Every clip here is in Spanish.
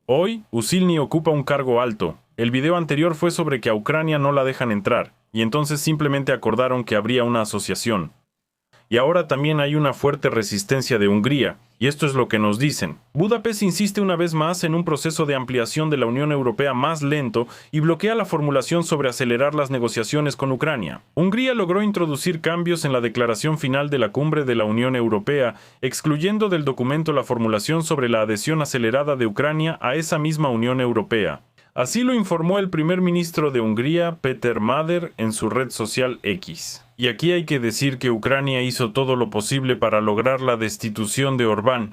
Hoy, Usilny ocupa un cargo alto. El video anterior fue sobre que a Ucrania no la dejan entrar, y entonces simplemente acordaron que habría una asociación. Y ahora también hay una fuerte resistencia de Hungría, y esto es lo que nos dicen. Budapest insiste una vez más en un proceso de ampliación de la Unión Europea más lento y bloquea la formulación sobre acelerar las negociaciones con Ucrania. Hungría logró introducir cambios en la declaración final de la cumbre de la Unión Europea, excluyendo del documento la formulación sobre la adhesión acelerada de Ucrania a esa misma Unión Europea. Así lo informó el primer ministro de Hungría, Péter Mader, en su red social X. Y aquí hay que decir que Ucrania hizo todo lo posible para lograr la destitución de Orbán.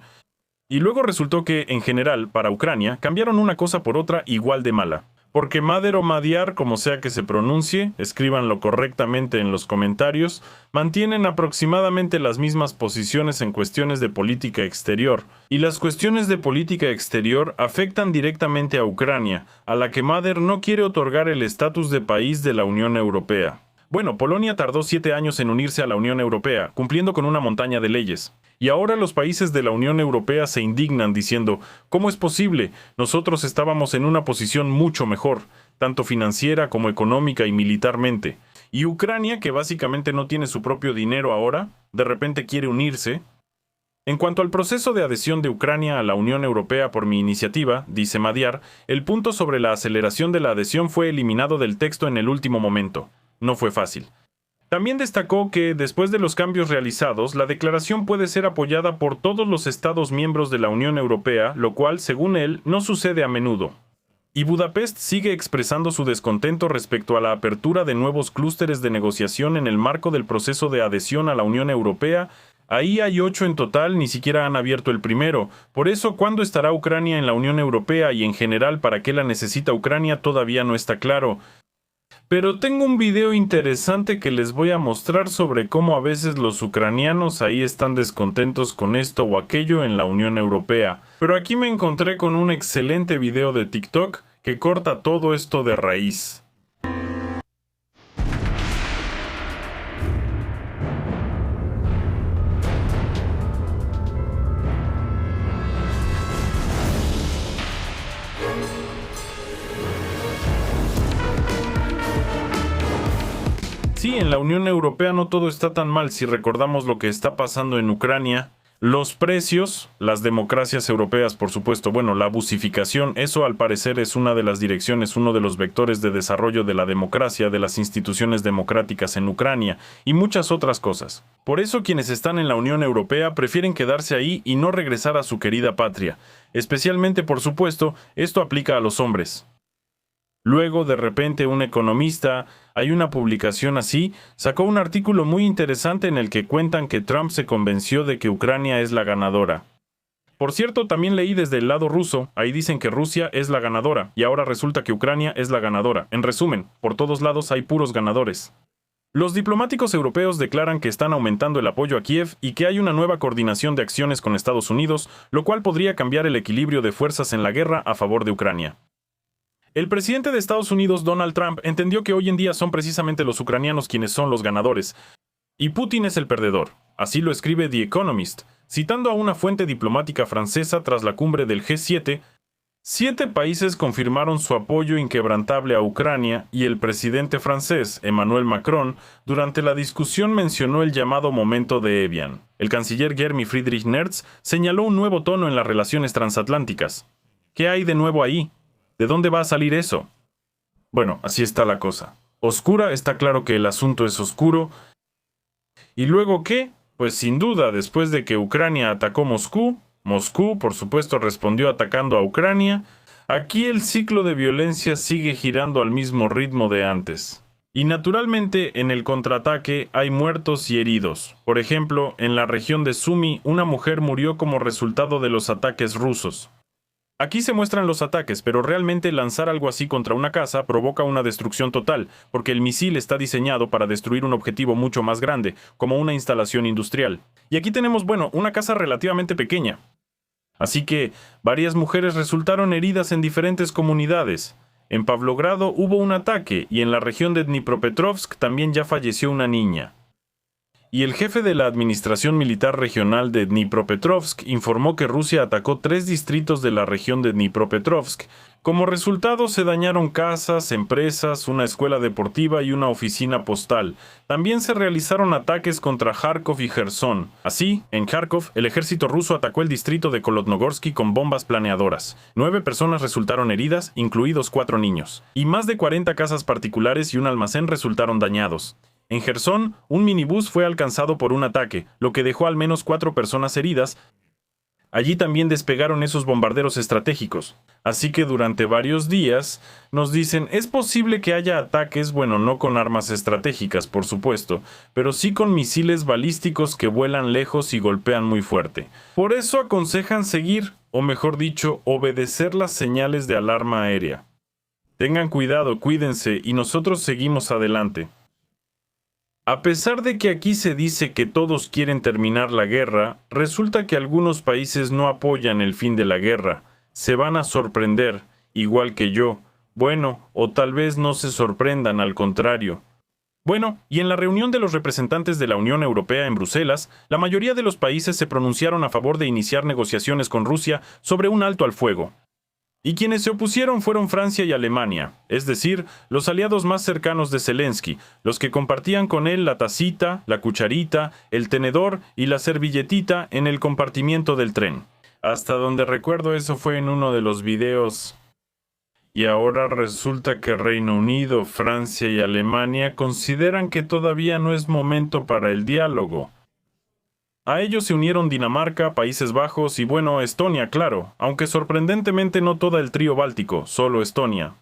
Y luego resultó que, en general, para Ucrania, cambiaron una cosa por otra igual de mala. Porque Mader o Madiar, como sea que se pronuncie, escríbanlo correctamente en los comentarios, mantienen aproximadamente las mismas posiciones en cuestiones de política exterior. Y las cuestiones de política exterior afectan directamente a Ucrania, a la que Mader no quiere otorgar el estatus de país de la Unión Europea. Bueno, Polonia tardó 7 años en unirse a la Unión Europea, cumpliendo con una montaña de leyes. Y ahora los países de la Unión Europea se indignan diciendo, ¿cómo es posible? Nosotros estábamos en una posición mucho mejor, tanto financiera como económica y militarmente. Y Ucrania, que básicamente no tiene su propio dinero ahora, de repente quiere unirse. En cuanto al proceso de adhesión de Ucrania a la Unión Europea por mi iniciativa, dice Madiar, el punto sobre la aceleración de la adhesión fue eliminado del texto en el último momento. No fue fácil. También destacó que, después de los cambios realizados, la declaración puede ser apoyada por todos los Estados miembros de la Unión Europea, lo cual, según él, no sucede a menudo. Y Budapest sigue expresando su descontento respecto a la apertura de nuevos clústeres de negociación en el marco del proceso de adhesión a la Unión Europea. Ahí hay 8 en total, ni siquiera han abierto el primero. Por eso, ¿cuándo estará Ucrania en la Unión Europea y en general para qué la necesita Ucrania todavía no está claro? Pero tengo un video interesante que les voy a mostrar sobre cómo a veces los ucranianos ahí están descontentos con esto o aquello en la Unión Europea. Pero aquí me encontré con un excelente video de TikTok que corta todo esto de raíz. Sí, en la Unión Europea no todo está tan mal si recordamos lo que está pasando en Ucrania. Los precios, las democracias europeas, por supuesto, bueno, la busificación, eso al parecer es una de las direcciones, uno de los vectores de desarrollo de la democracia, de las instituciones democráticas en Ucrania y muchas otras cosas. Por eso quienes están en la Unión Europea prefieren quedarse ahí y no regresar a su querida patria. Especialmente, por supuesto, esto aplica a los hombres. Luego, de repente, un economista, hay una publicación así, sacó un artículo muy interesante en el que cuentan que Trump se convenció de que Ucrania es la ganadora. Por cierto, también leí desde el lado ruso, ahí dicen que Rusia es la ganadora, y ahora resulta que Ucrania es la ganadora. En resumen, por todos lados hay puros ganadores. Los diplomáticos europeos declaran que están aumentando el apoyo a Kiev y que hay una nueva coordinación de acciones con Estados Unidos, lo cual podría cambiar el equilibrio de fuerzas en la guerra a favor de Ucrania. El presidente de Estados Unidos, Donald Trump, entendió que hoy en día son precisamente los ucranianos quienes son los ganadores, y Putin es el perdedor. Así lo escribe The Economist, citando a una fuente diplomática francesa tras la cumbre del G7. 7 países confirmaron su apoyo inquebrantable a Ucrania y el presidente francés, Emmanuel Macron, durante la discusión mencionó el llamado momento de Evian. El canciller Jeremy Friedrich Merz señaló un nuevo tono en las relaciones transatlánticas. ¿Qué hay de nuevo ahí? ¿De dónde va a salir eso? Bueno, así está la cosa. Oscura, está claro que el asunto es oscuro. ¿Y luego qué? Pues sin duda, después de que Ucrania atacó Moscú, Moscú, por supuesto, respondió atacando a Ucrania. Aquí el ciclo de violencia sigue girando al mismo ritmo de antes. Y naturalmente, en el contraataque hay muertos y heridos. Por ejemplo, en la región de Sumy, una mujer murió como resultado de los ataques rusos. Aquí se muestran los ataques, pero realmente lanzar algo así contra una casa provoca una destrucción total, porque el misil está diseñado para destruir un objetivo mucho más grande, como una instalación industrial. Y aquí tenemos, una casa relativamente pequeña. Así que, varias mujeres resultaron heridas en diferentes comunidades. En Pavlogrado hubo un ataque, y en la región de Dnipropetrovsk también ya falleció una niña. y el jefe de la Administración Militar Regional de Dnipropetrovsk informó que Rusia atacó 3 distritos de la región de Dnipropetrovsk. Como resultado, se dañaron casas, empresas, una escuela deportiva y una oficina postal. También se realizaron ataques contra Kharkov y Jersón. Así, en Kharkov, el ejército ruso atacó el distrito de Kolodnogorsky con bombas planeadoras. 9 personas resultaron heridas, incluidos 4 niños. Y más de 40 casas particulares y un almacén resultaron dañados. En Jersón, un minibús fue alcanzado por un ataque, lo que dejó al menos 4 personas heridas. Allí también despegaron esos bombarderos estratégicos. Así que durante varios días nos dicen, es posible que haya ataques, bueno, no con armas estratégicas, por supuesto, pero sí con misiles balísticos que vuelan lejos y golpean muy fuerte. Por eso aconsejan seguir, o mejor dicho, obedecer las señales de alarma aérea. Tengan cuidado, cuídense, y nosotros seguimos adelante. A pesar de que aquí se dice que todos quieren terminar la guerra, resulta que algunos países no apoyan el fin de la guerra. Se van a sorprender, igual que yo. Bueno, o tal vez no se sorprendan, al contrario. Bueno, y en la reunión de los representantes de la Unión Europea en Bruselas, la mayoría de los países se pronunciaron a favor de iniciar negociaciones con Rusia sobre un alto al fuego. Y quienes se opusieron fueron Francia y Alemania, es decir, los aliados más cercanos de Zelensky, los que compartían con él la tacita, la cucharita, el tenedor y la servilletita en el compartimiento del tren. Hasta donde recuerdo eso fue en uno de los videos. Y ahora resulta que Reino Unido, Francia y Alemania consideran que todavía no es momento para el diálogo. A ellos se unieron Dinamarca, Países Bajos y bueno, Estonia, claro, aunque sorprendentemente no todo el trío báltico, solo Estonia.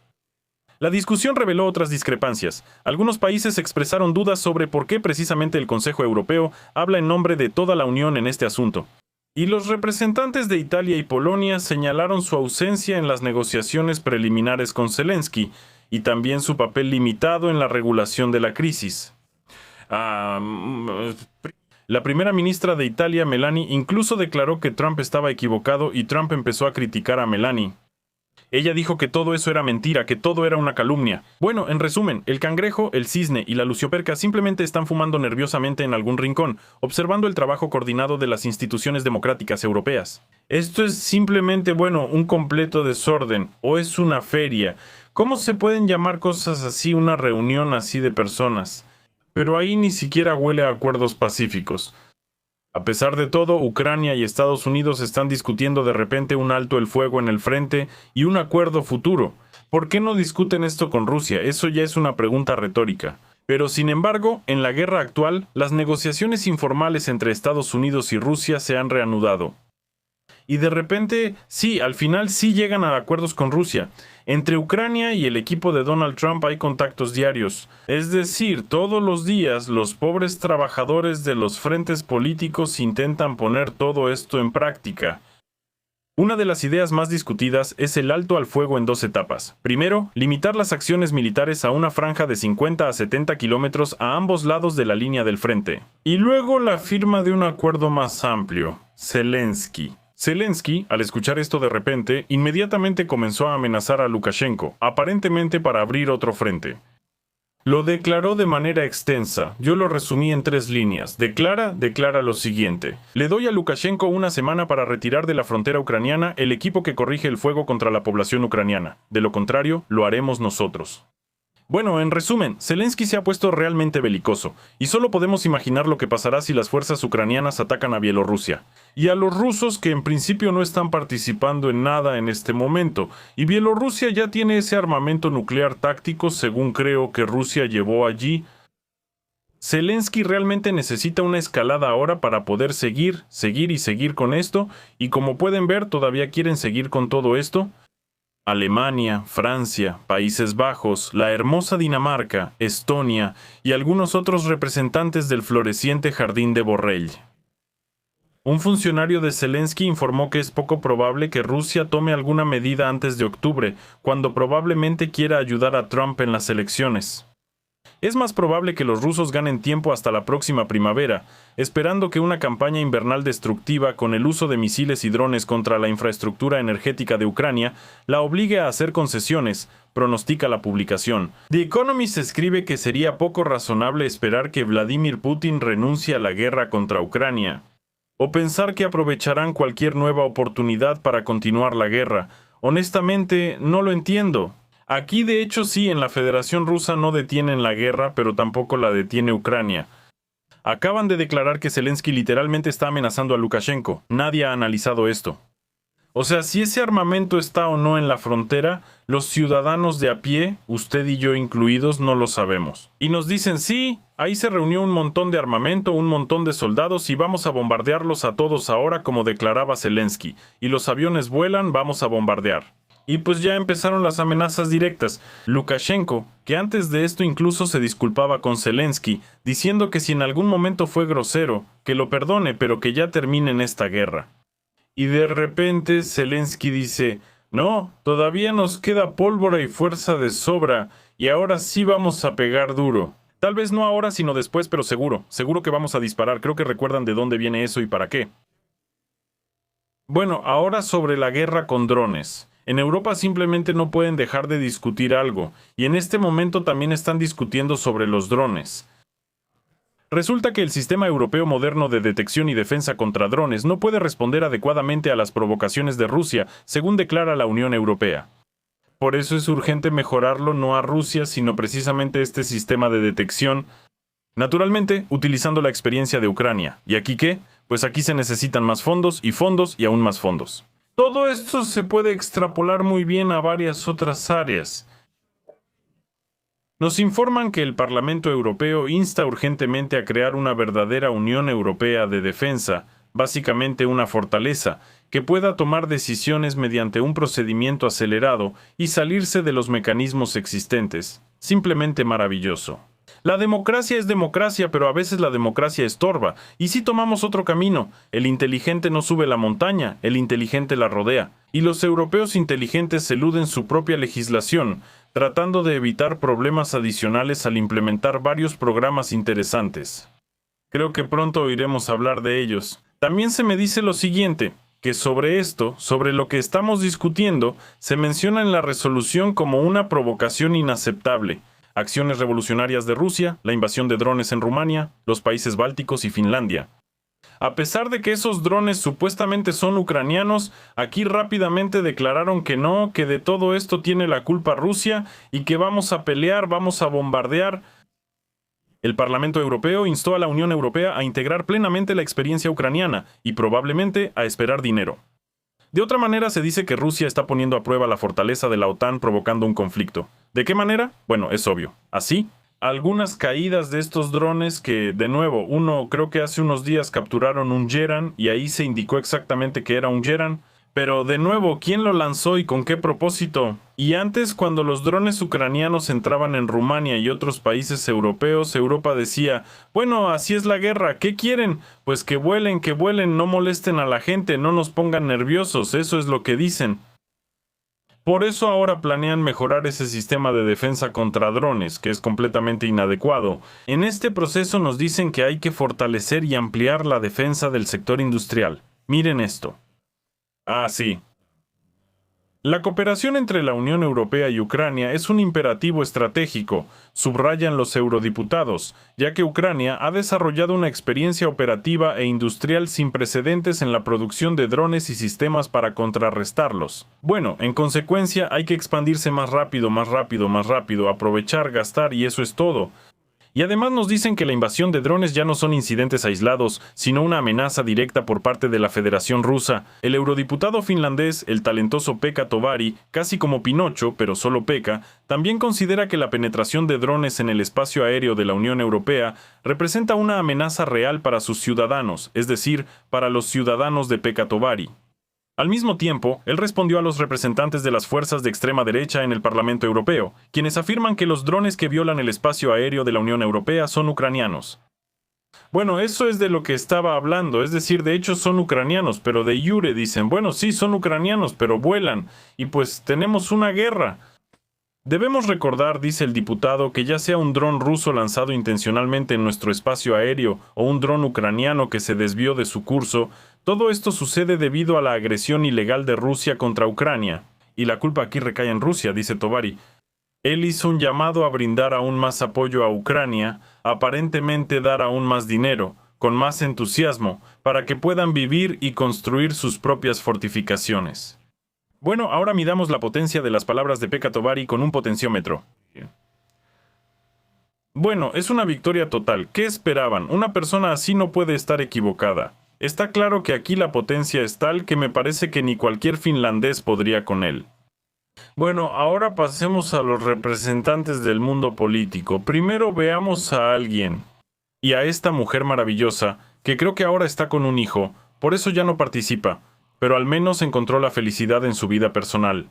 La discusión reveló otras discrepancias. Algunos países expresaron dudas sobre por qué precisamente el Consejo Europeo habla en nombre de toda la Unión en este asunto. Y los representantes de Italia y Polonia señalaron su ausencia en las negociaciones preliminares con Zelensky y también su papel limitado en la regulación de la crisis. La primera ministra de Italia, Meloni, incluso declaró que Trump estaba equivocado y Trump empezó a criticar a Meloni. Ella dijo que todo eso era mentira, que todo era una calumnia. Bueno, en resumen, el cangrejo, el cisne y la lucioperca simplemente están fumando nerviosamente en algún rincón, observando el trabajo coordinado de las instituciones democráticas europeas. Esto es simplemente, bueno, un completo desorden, o es una feria. ¿Cómo se pueden llamar cosas así una reunión así de personas? Pero ahí ni siquiera huele a acuerdos pacíficos. A pesar de todo, Ucrania y Estados Unidos están discutiendo de repente un alto el fuego en el frente y un acuerdo futuro. ¿Por qué no discuten esto con Rusia? Eso ya es una pregunta retórica. Pero sin embargo, en la guerra actual, las negociaciones informales entre Estados Unidos y Rusia se han reanudado. Y de repente, sí, al final sí llegan a acuerdos con Rusia. Entre Ucrania y el equipo de Donald Trump hay contactos diarios. Es decir, todos los días los pobres trabajadores de los frentes políticos intentan poner todo esto en práctica. Una de las ideas más discutidas es el alto al fuego en 2 etapas. Primero, limitar las acciones militares a una franja de 50 a 70 kilómetros a ambos lados de la línea del frente. Y luego la firma de un acuerdo más amplio. Zelensky, al escuchar esto de repente, inmediatamente comenzó a amenazar a Lukashenko, aparentemente para abrir otro frente. Lo declaró de manera extensa. Yo lo resumí en 3 líneas. Declara lo siguiente. Le doy a Lukashenko una semana para retirar de la frontera ucraniana el equipo que corrige el fuego contra la población ucraniana. De lo contrario, lo haremos nosotros. Bueno, en resumen, Zelensky se ha puesto realmente belicoso, y solo podemos imaginar lo que pasará si las fuerzas ucranianas atacan a Bielorrusia. Y a los rusos que en principio no están participando en nada en este momento, y Bielorrusia ya tiene ese armamento nuclear táctico según creo que Rusia llevó allí. Zelensky realmente necesita una escalada ahora para poder seguir con esto, y como pueden ver todavía quieren seguir con todo esto. Alemania, Francia, Países Bajos, la hermosa Dinamarca, Estonia y algunos otros representantes del floreciente jardín de Borrell. Un funcionario de Zelensky informó que es poco probable que Rusia tome alguna medida antes de octubre, cuando probablemente quiera ayudar a Trump en las elecciones. Es más probable que los rusos ganen tiempo hasta la próxima primavera, esperando que una campaña invernal destructiva con el uso de misiles y drones contra la infraestructura energética de Ucrania la obligue a hacer concesiones, pronostica la publicación. The Economist escribe que sería poco razonable esperar que Vladimir Putin renuncie a la guerra contra Ucrania, o pensar que aprovecharán cualquier nueva oportunidad para continuar la guerra. Honestamente, no lo entiendo. Aquí, de hecho, sí, en la Federación Rusa no detienen la guerra, pero tampoco la detiene Ucrania. Acaban de declarar que Zelensky literalmente está amenazando a Lukashenko. Nadie ha analizado esto. O sea, si ese armamento está o no en la frontera, los ciudadanos de a pie, usted y yo incluidos, no lo sabemos. Y nos dicen, sí, ahí se reunió un montón de armamento, un montón de soldados y vamos a bombardearlos a todos ahora como declaraba Zelensky. Y los aviones vuelan, vamos a bombardear. Y pues ya empezaron las amenazas directas. Lukashenko, que antes de esto incluso se disculpaba con Zelensky, diciendo que si en algún momento fue grosero, que lo perdone, pero que ya terminen esta guerra. Y de repente Zelensky dice, no, todavía nos queda pólvora y fuerza de sobra, y ahora sí vamos a pegar duro. Tal vez no ahora, sino después, pero seguro que vamos a disparar. Creo que recuerdan de dónde viene eso y para qué. Bueno, ahora sobre la guerra con drones. En Europa simplemente no pueden dejar de discutir algo, y en este momento también están discutiendo sobre los drones. Resulta que el sistema europeo moderno de detección y defensa contra drones no puede responder adecuadamente a las provocaciones de Rusia, según declara la Unión Europea. Por eso es urgente mejorarlo no a Rusia, sino precisamente este sistema de detección, naturalmente utilizando la experiencia de Ucrania. ¿Y aquí qué? Pues aquí se necesitan más fondos y aún más fondos. Todo esto se puede extrapolar muy bien a varias otras áreas. Nos informan que el Parlamento Europeo insta urgentemente a crear una verdadera Unión Europea de Defensa, básicamente una fortaleza, que pueda tomar decisiones mediante un procedimiento acelerado y salirse de los mecanismos existentes. Simplemente maravilloso. La democracia es democracia, pero a veces la democracia estorba. Y si tomamos otro camino, el inteligente no sube la montaña, el inteligente la rodea. Y los europeos inteligentes eluden su propia legislación, tratando de evitar problemas adicionales al implementar varios programas interesantes. Creo que pronto oiremos hablar de ellos. También se me dice lo siguiente, que sobre esto, sobre lo que estamos discutiendo, se menciona en la resolución como una provocación inaceptable. Acciones revolucionarias de Rusia, la invasión de drones en Rumania, los países bálticos y Finlandia. A pesar de que esos drones supuestamente son ucranianos, aquí rápidamente declararon que no, que de todo esto tiene la culpa Rusia y que vamos a pelear, vamos a bombardear. El Parlamento Europeo instó a la Unión Europea a integrar plenamente la experiencia ucraniana y probablemente a esperar dinero. De otra manera, se dice que Rusia está poniendo a prueba la fortaleza de la OTAN provocando un conflicto. ¿De qué manera? Bueno, es obvio. Así, algunas caídas de estos drones que, de nuevo, uno creo que hace unos días capturaron un Geran y ahí se indicó exactamente que era un Geran. Pero, de nuevo, ¿quién lo lanzó y con qué propósito? Y antes, cuando los drones ucranianos entraban en Rumania y otros países europeos, Europa decía, bueno, así es la guerra, ¿qué quieren? Pues que vuelen, no molesten a la gente, no nos pongan nerviosos, eso es lo que dicen. Por eso ahora planean mejorar ese sistema de defensa contra drones, que es completamente inadecuado. En este proceso nos dicen que hay que fortalecer y ampliar la defensa del sector industrial. Miren esto. Ah, sí. La cooperación entre la Unión Europea y Ucrania es un imperativo estratégico, subrayan los eurodiputados, ya que Ucrania ha desarrollado una experiencia operativa e industrial sin precedentes en la producción de drones y sistemas para contrarrestarlos. Bueno, en consecuencia hay que expandirse más rápido, aprovechar, gastar y eso es todo. Y además nos dicen que la invasión de drones ya no son incidentes aislados, sino una amenaza directa por parte de la Federación Rusa. El eurodiputado finlandés, el talentoso Pekka Tovari, casi como Pinocho, pero solo Pekka, también considera que la penetración de drones en el espacio aéreo de la Unión Europea representa una amenaza real para sus ciudadanos, es decir, para los ciudadanos de Pekka Tovari. Al mismo tiempo, él respondió a los representantes de las fuerzas de extrema derecha en el Parlamento Europeo, quienes afirman que los drones que violan el espacio aéreo de la Unión Europea son ucranianos. Bueno, eso es de lo que estaba hablando, es decir, de hecho son ucranianos, pero de iure dicen, bueno, sí, son ucranianos, pero vuelan, y pues tenemos una guerra. Debemos recordar, dice el diputado, que ya sea un dron ruso lanzado intencionalmente en nuestro espacio aéreo o un dron ucraniano que se desvió de su curso, todo esto sucede debido a la agresión ilegal de Rusia contra Ucrania. Y la culpa aquí recae en Rusia, dice Tovari. Él hizo un llamado a brindar aún más apoyo a Ucrania, aparentemente dar aún más dinero, con más entusiasmo, para que puedan vivir y construir sus propias fortificaciones. Bueno, ahora midamos la potencia de las palabras de Pekka Tovari con un potenciómetro. Bueno, es una victoria total. ¿Qué esperaban? Una persona así no puede estar equivocada. Está claro que aquí la potencia es tal que me parece que ni cualquier finlandés podría con él. Bueno, ahora pasemos a los representantes del mundo político. Primero veamos a alguien. Y a esta mujer maravillosa, que creo que ahora está con un hijo, por eso ya no participa, pero al menos encontró la felicidad en su vida personal.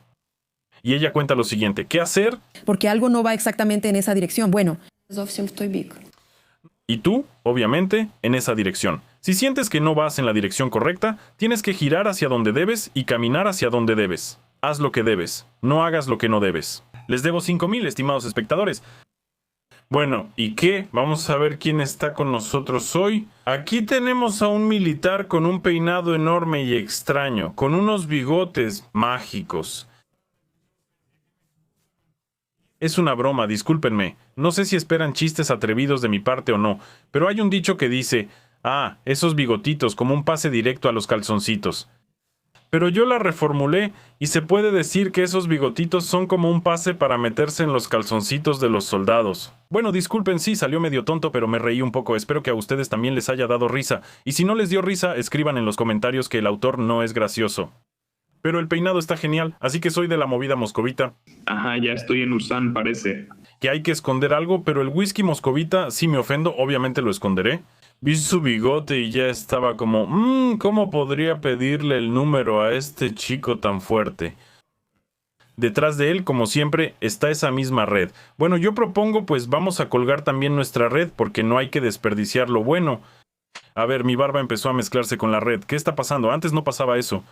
Y ella cuenta lo siguiente, ¿qué hacer? Porque algo no va exactamente en esa dirección. Bueno, y tú, obviamente, en esa dirección. Si sientes que no vas en la dirección correcta, tienes que girar hacia donde debes y caminar hacia donde debes. Haz lo que debes, no hagas lo que no debes. Les debo 5,000, estimados espectadores. Bueno, ¿y qué? Vamos a ver quién está con nosotros hoy. Aquí tenemos a un militar con un peinado enorme y extraño, con unos bigotes mágicos. Es una broma, discúlpenme. No sé si esperan chistes atrevidos de mi parte o no, pero hay un dicho que dice, esos bigotitos, como un pase directo a los calzoncitos. Pero yo la reformulé y se puede decir que esos bigotitos son como un pase para meterse en los calzoncitos de los soldados. Bueno, disculpen, sí, salió medio tonto, pero me reí un poco. Espero que a ustedes también les haya dado risa. Y si no les dio risa, escriban en los comentarios que el autor no es gracioso. Pero el peinado está genial, así que soy de la movida moscovita. Ajá, ya estoy en Ulsan, parece. Que hay que esconder algo, pero el whisky moscovita, si me ofendo, obviamente lo esconderé. Vi su bigote y ya estaba como, ¿cómo podría pedirle el número a este chico tan fuerte? Detrás de él, como siempre, está esa misma red. Bueno, yo propongo, pues vamos a colgar también nuestra red, porque no hay que desperdiciar lo bueno. A ver, mi barba empezó a mezclarse con la red. ¿Qué está pasando? Antes no pasaba eso.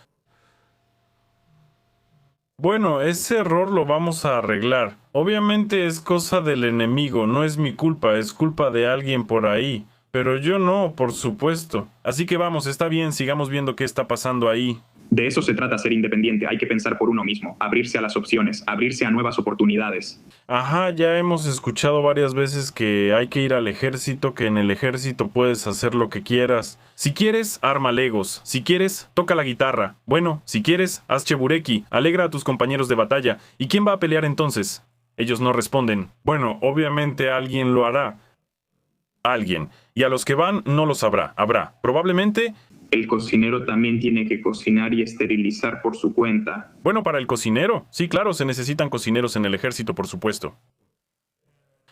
Bueno, ese error lo vamos a arreglar. Obviamente es cosa del enemigo, no es mi culpa, es culpa de alguien por ahí. Pero yo no, por supuesto. Así que vamos, está bien, sigamos viendo qué está pasando ahí. De eso se trata ser independiente, hay que pensar por uno mismo, abrirse a las opciones, abrirse a nuevas oportunidades. Ajá, ya hemos escuchado varias veces que hay que ir al ejército, que en el ejército puedes hacer lo que quieras. Si quieres, arma legos. Si quieres, toca la guitarra. Bueno, si quieres, haz chebureki, alegra a tus compañeros de batalla. ¿Y quién va a pelear entonces? Ellos no responden. Bueno, obviamente alguien lo hará. Alguien. Y a los que van no los habrá. Habrá. Probablemente... El cocinero también tiene que cocinar y esterilizar por su cuenta. Bueno, para el cocinero. Sí, claro, se necesitan cocineros en el ejército, por supuesto.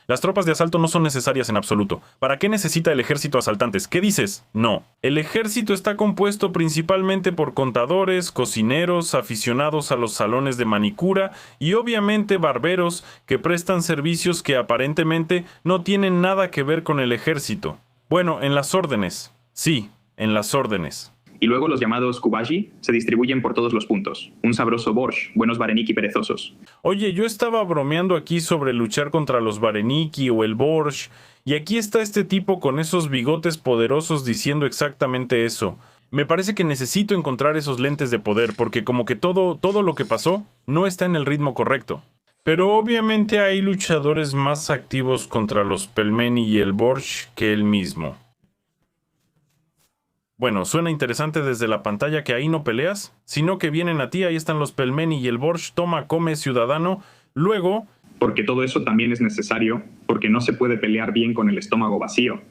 Las tropas de asalto no son necesarias en absoluto. ¿Para qué necesita el ejército asaltantes? ¿Qué dices? No. El ejército está compuesto principalmente por contadores, cocineros, aficionados a los salones de manicura y obviamente barberos que prestan servicios que aparentemente no tienen nada que ver con el ejército. Bueno, en las órdenes. Sí, en las órdenes. Y luego los llamados kubashi se distribuyen por todos los puntos. Un sabroso borscht, buenos vareniki perezosos. Oye, yo estaba bromeando aquí sobre luchar contra los vareniki o el borscht, y aquí está este tipo con esos bigotes poderosos diciendo exactamente eso. Me parece que necesito encontrar esos lentes de poder, porque como que todo lo que pasó no está en el ritmo correcto. Pero obviamente hay luchadores más activos contra los pelmeni y el borscht que él mismo. Bueno, suena interesante desde la pantalla que ahí no peleas, sino que vienen a ti, ahí están los pelmeni y el borscht, toma, come, ciudadano, luego... Porque todo eso también es necesario, porque no se puede pelear bien con el estómago vacío.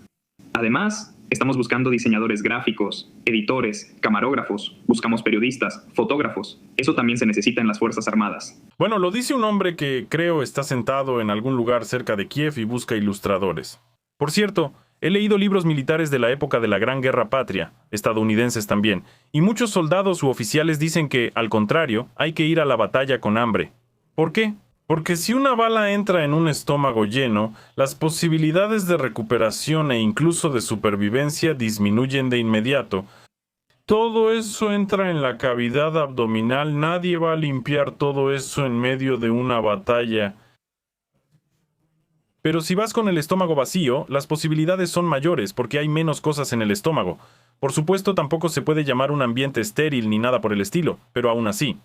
Además, estamos buscando diseñadores gráficos, editores, camarógrafos, buscamos periodistas, fotógrafos. Eso también se necesita en las Fuerzas Armadas. Bueno, lo dice un hombre que creo está sentado en algún lugar cerca de Kiev y busca ilustradores. Por cierto, he leído libros militares de la época de la Gran Guerra Patria, estadounidenses también, y muchos soldados u oficiales dicen que, al contrario, hay que ir a la batalla con hambre. ¿Por qué? Porque si una bala entra en un estómago lleno, las posibilidades de recuperación e incluso de supervivencia disminuyen de inmediato. Todo eso entra en la cavidad abdominal, nadie va a limpiar todo eso en medio de una batalla. Pero si vas con el estómago vacío, las posibilidades son mayores porque hay menos cosas en el estómago. Por supuesto, tampoco se puede llamar un ambiente estéril ni nada por el estilo, pero aún así.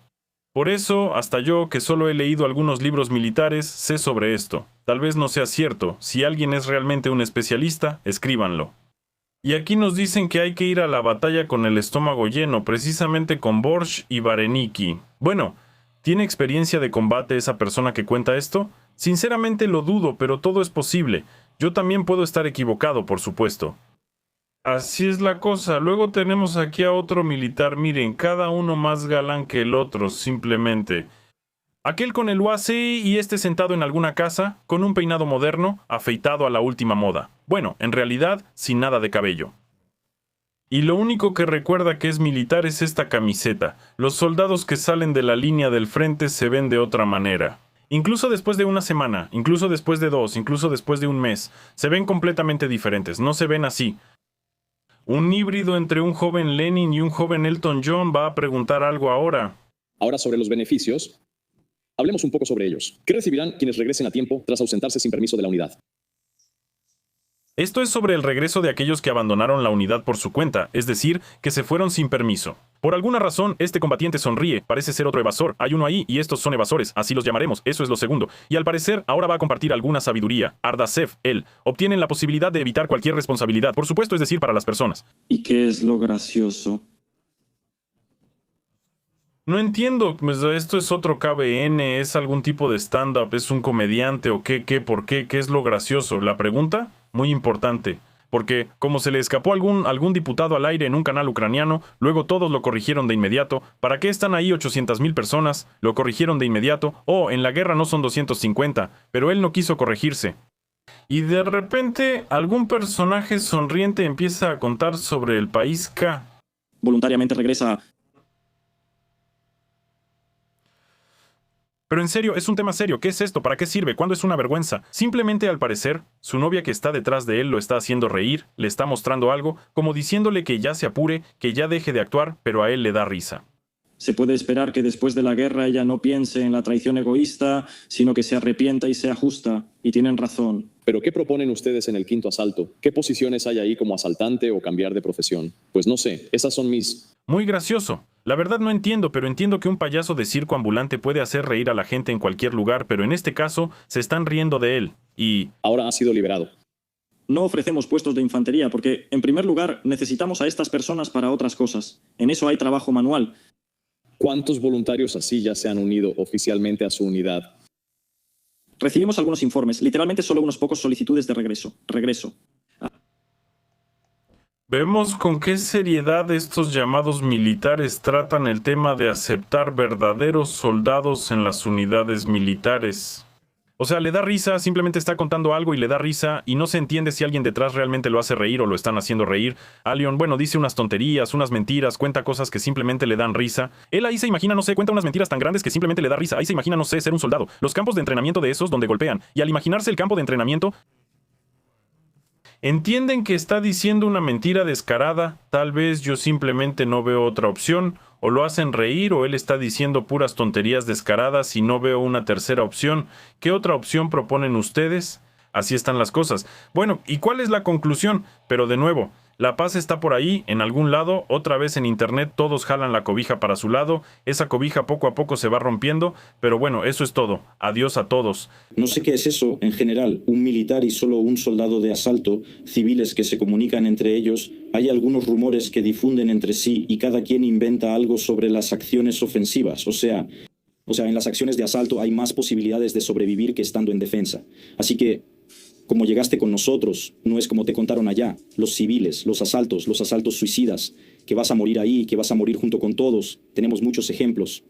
Por eso, hasta yo, que solo he leído algunos libros militares, sé sobre esto. Tal vez no sea cierto. Si alguien es realmente un especialista, escríbanlo. Y aquí nos dicen que hay que ir a la batalla con el estómago lleno, precisamente con Borsch y Vareniki. Bueno, ¿tiene experiencia de combate esa persona que cuenta esto? Sinceramente lo dudo, pero todo es posible. Yo también puedo estar equivocado, por supuesto. Así es la cosa. Luego tenemos aquí a otro militar. Miren, cada uno más galán que el otro, simplemente. Aquel con el UAC y este sentado en alguna casa, con un peinado moderno, afeitado a la última moda. Bueno, en realidad, sin nada de cabello. Y lo único que recuerda que es militar es esta camiseta. Los soldados que salen de la línea del frente se ven de otra manera. Incluso después de una semana, incluso después de 2, incluso después de un mes, se ven completamente diferentes, no se ven así. Un híbrido entre un joven Lenin y un joven Elton John va a preguntar algo ahora. Ahora sobre los beneficios. Hablemos un poco sobre ellos. ¿Qué recibirán quienes regresen a tiempo tras ausentarse sin permiso de la unidad? Esto es sobre el regreso de aquellos que abandonaron la unidad por su cuenta, es decir, que se fueron sin permiso. Por alguna razón, este combatiente sonríe, parece ser otro evasor, hay uno ahí y estos son evasores, así los llamaremos, eso es lo segundo. Y al parecer, ahora va a compartir alguna sabiduría. Ardasev, él, obtienen la posibilidad de evitar cualquier responsabilidad, por supuesto, es decir, para las personas. ¿Y qué es lo gracioso? No entiendo, pues esto es otro KBN, es algún tipo de stand-up, es un comediante o qué, por qué es lo gracioso. La pregunta, muy importante, porque como se le escapó algún diputado al aire en un canal ucraniano, luego todos lo corrigieron de inmediato. ¿Para qué están ahí 800,000 personas? Lo corrigieron de inmediato. Oh, en la guerra no son 250, pero él no quiso corregirse. Y de repente, algún personaje sonriente empieza a contar sobre el país K. Voluntariamente regresa. Pero en serio, es un tema serio. ¿Qué es esto? ¿Para qué sirve? ¿Cuándo es una vergüenza? Simplemente, al parecer, su novia que está detrás de él lo está haciendo reír, le está mostrando algo, como diciéndole que ya se apure, que ya deje de actuar, pero a él le da risa. Se puede esperar que después de la guerra ella no piense en la traición egoísta, sino que se arrepienta y sea justa. Y tienen razón. ¿Pero qué proponen ustedes en el quinto asalto? ¿Qué posiciones hay ahí como asaltante o cambiar de profesión? Pues no sé, esas son mis... Muy gracioso. La verdad no entiendo, pero entiendo que un payaso de circo ambulante puede hacer reír a la gente en cualquier lugar, pero en este caso se están riendo de él. Y... Ahora ha sido liberado. No ofrecemos puestos de infantería porque, en primer lugar, necesitamos a estas personas para otras cosas. En eso hay trabajo manual. ¿Cuántos voluntarios así ya se han unido oficialmente a su unidad? Recibimos algunos informes, literalmente solo unos pocos solicitudes de regreso. Vemos con qué seriedad estos llamados militares tratan el tema de aceptar verdaderos soldados en las unidades militares. O sea, le da risa, simplemente está contando algo y le da risa y no se entiende si alguien detrás realmente lo hace reír o lo están haciendo reír. Alion, bueno, dice unas tonterías, unas mentiras, cuenta cosas que simplemente le dan risa. Él ahí se imagina, no sé, cuenta unas mentiras tan grandes que simplemente le da risa. Ahí se imagina, no sé, ser un soldado. Los campos de entrenamiento de esos donde golpean. Y al imaginarse el campo de entrenamiento... ¿Entienden que está diciendo una mentira descarada? Tal vez yo simplemente no veo otra opción, o lo hacen reír, o él está diciendo puras tonterías descaradas y no veo una tercera opción. ¿Qué otra opción proponen ustedes? Así están las cosas. Bueno, ¿y cuál es la conclusión? Pero de nuevo, la paz está por ahí, en algún lado, otra vez en internet todos jalan la cobija para su lado, esa cobija poco a poco se va rompiendo, pero bueno, eso es todo. Adiós a todos. No sé qué es eso, en general, un militar y solo un soldado de asalto, civiles que se comunican entre ellos, hay algunos rumores que difunden entre sí y cada quien inventa algo sobre las acciones ofensivas, o sea, en las acciones de asalto hay más posibilidades de sobrevivir que estando en defensa. Así que, como llegaste con nosotros, no es como te contaron allá, los civiles, los asaltos suicidas, que vas a morir ahí, que vas a morir junto con todos, tenemos muchos ejemplos.